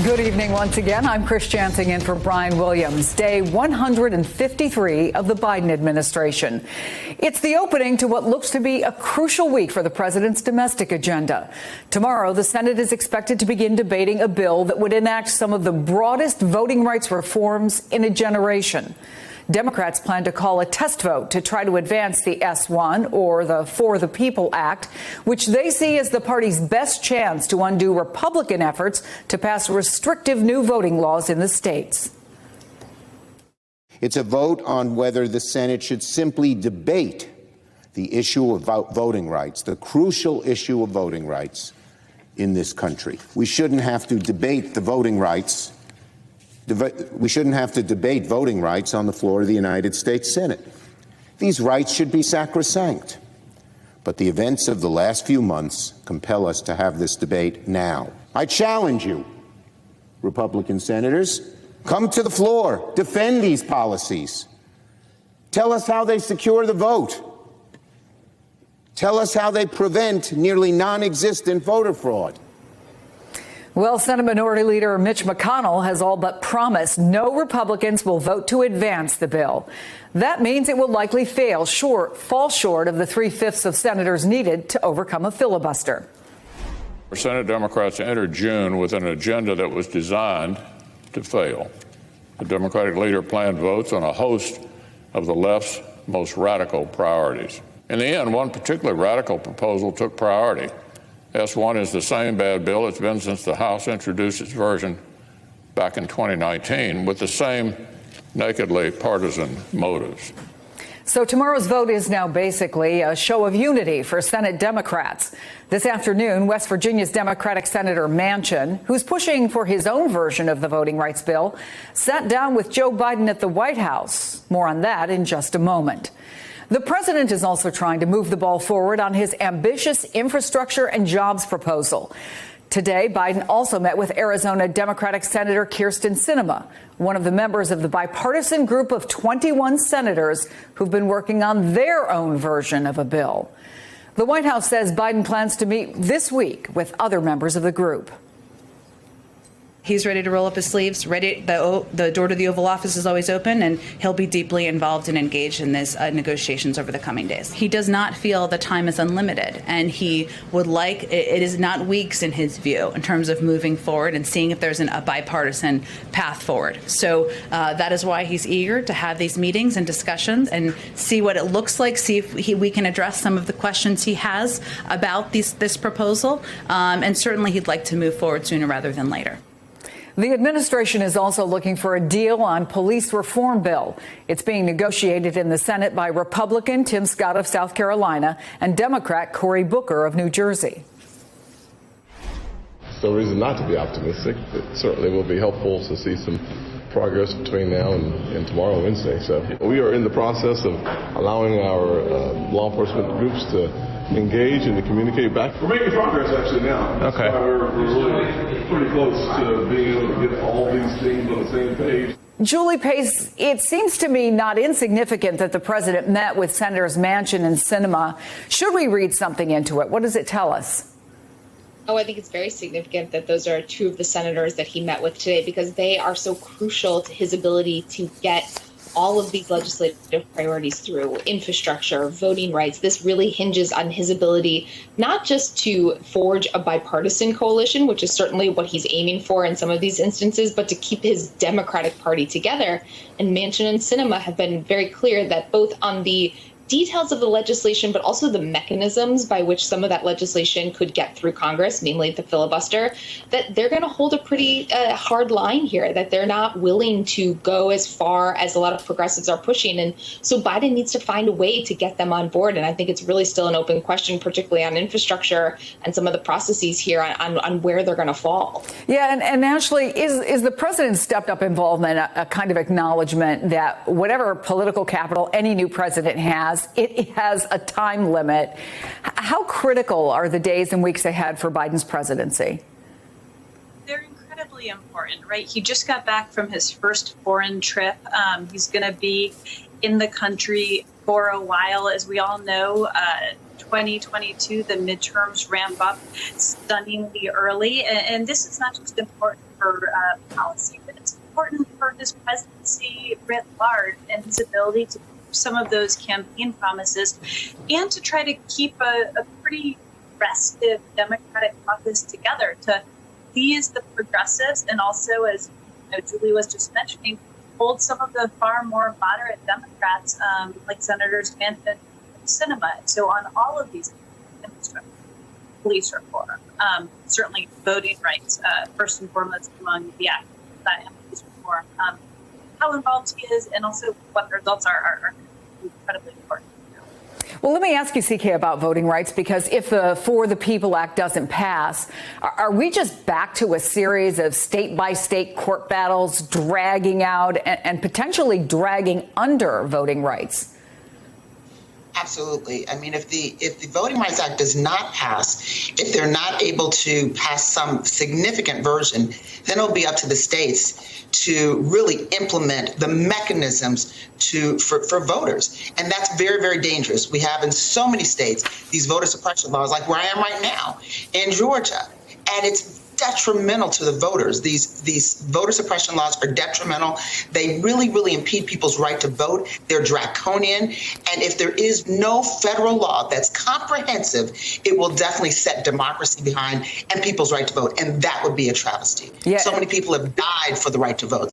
Good evening once again. I'm Chris Jansing in for Brian Williams. Day 153 of the Biden administration. It's the opening to what looks to be a crucial week for the president's domestic agenda. Tomorrow, the Senate is expected to begin debating a bill that would enact some of the broadest voting rights reforms in a generation. Democrats plan to call a test vote to try to advance the S1, or the For the People Act, which they see as the party's best chance to undo Republican efforts to pass restrictive new voting laws in the states. It's a vote on whether the Senate should simply debate the issue of voting rights, the crucial issue of voting rights in this country. We shouldn't have to debate the voting rights. We shouldn't have to debate voting rights on the floor of the United States Senate. These rights should be sacrosanct. But the events of the last few months compel us to have this debate now. I challenge you, Republican senators, come to the floor, defend these policies. Tell us how they secure the vote. Tell us how they prevent nearly non-existent voter fraud. Well, Senate Minority Leader Mitch McConnell has all but promised no Republicans will vote to advance the bill. That means it will likely fall short of the 3/5 of senators needed to overcome a filibuster. Senate Democrats entered June with an agenda that was designed to fail. The Democratic leader planned votes on a host of the left's most radical priorities. In the end, one particularly radical proposal took priority. S1 is the same bad bill it's been since the House introduced its version back in 2019 with the same nakedly partisan motives. So tomorrow's vote is now basically a show of unity for Senate Democrats. This afternoon, West Virginia's Democratic Senator Manchin, who's pushing for his own version of the voting rights bill, sat down with Joe Biden at the White House. More on that in just a moment. The president is also trying to move the ball forward on his ambitious infrastructure and jobs proposal. Today, Biden also met with Arizona Democratic Senator Kyrsten Sinema, one of the members of the bipartisan group of 21 senators who've been working on their own version of a bill. The White House says Biden plans to meet this week with other members of the group. He's ready to roll up his sleeves, ready. The door to the Oval Office is always open, and he'll be deeply involved and engaged in these negotiations over the coming days. He does not feel the time is unlimited, and he would like, it is not weeks in his view in terms of moving forward and seeing if there's a bipartisan path forward. So that is why he's eager to have these meetings and discussions and see what it looks like, see if we can address some of the questions he has about this proposal, and certainly he'd like to move forward sooner rather than later. The administration is also looking for a deal on police reform bill. It's being negotiated in the Senate by Republican Tim Scott of South Carolina and Democrat Cory Booker of New Jersey. No reason not to be optimistic. It certainly will be helpful to see some progress between now and tomorrow, Wednesday. So we are in the process of allowing our law enforcement groups to engage and to communicate back. We're making progress actually now. Okay. We're really pretty close to being able to get all these things on the same page. Julie Pace, it seems to me not insignificant that the president met with Senators Manchin and Sinema. Should we read something into it? What does it tell us? Oh, I think it's very significant that those are two of the senators that he met with today, because they are so crucial to his ability to get all of these legislative priorities through: infrastructure, voting rights. This really hinges on his ability not just to forge a bipartisan coalition, which is certainly what he's aiming for in some of these instances, but to keep his Democratic Party together. And Manchin and Sinema have been very clear that both on the details of the legislation, but also the mechanisms by which some of that legislation could get through Congress, namely the filibuster, that they're going to hold a pretty hard line here, that they're not willing to go as far as a lot of progressives are pushing. And so Biden needs to find a way to get them on board. And I think it's really still an open question, particularly on infrastructure and some of the processes here on where they're going to fall. Yeah, and Ashley, is the president's stepped up involvement a kind of acknowledgement that whatever political capital any new president has, it has a time limit? How critical are the days and weeks ahead for Biden's presidency? They're incredibly important, right? He just got back from his first foreign trip. He's going to be in the country for a while. As we all know, 2022, the midterms ramp up stunningly early. And this is not just important for policy, but it's important for his presidency writ large and his ability to keep some of those campaign promises and to try to keep a pretty restive Democratic caucus together to please the progressives and also, as Julie was just mentioning, hold some of the far more moderate Democrats like Senators Manchin and Sinema. So on all of these infrastructure, police reform, certainly voting rights, first and foremost among the activists that and police reform, how involved he is and also what the results are incredibly important. Well, let me ask you, CK, about voting rights, because if the For the People Act doesn't pass, are we just back to a series of state-by-state court battles dragging out and potentially dragging under voting rights? Absolutely. I mean, if the Voting Rights Act does not pass, if they're not able to pass some significant version, then it'll be up to the states to really implement the mechanisms for voters. And that's very, very dangerous. We have in so many states these voter suppression laws, like where I am right now in Georgia. And it's detrimental to the voters. These voter suppression laws are detrimental. They really, really impede people's right to vote. They're draconian. And if there is no federal law that's comprehensive, it will definitely set democracy behind and people's right to vote. And that would be a travesty. Yeah. So many people have died for the right to vote.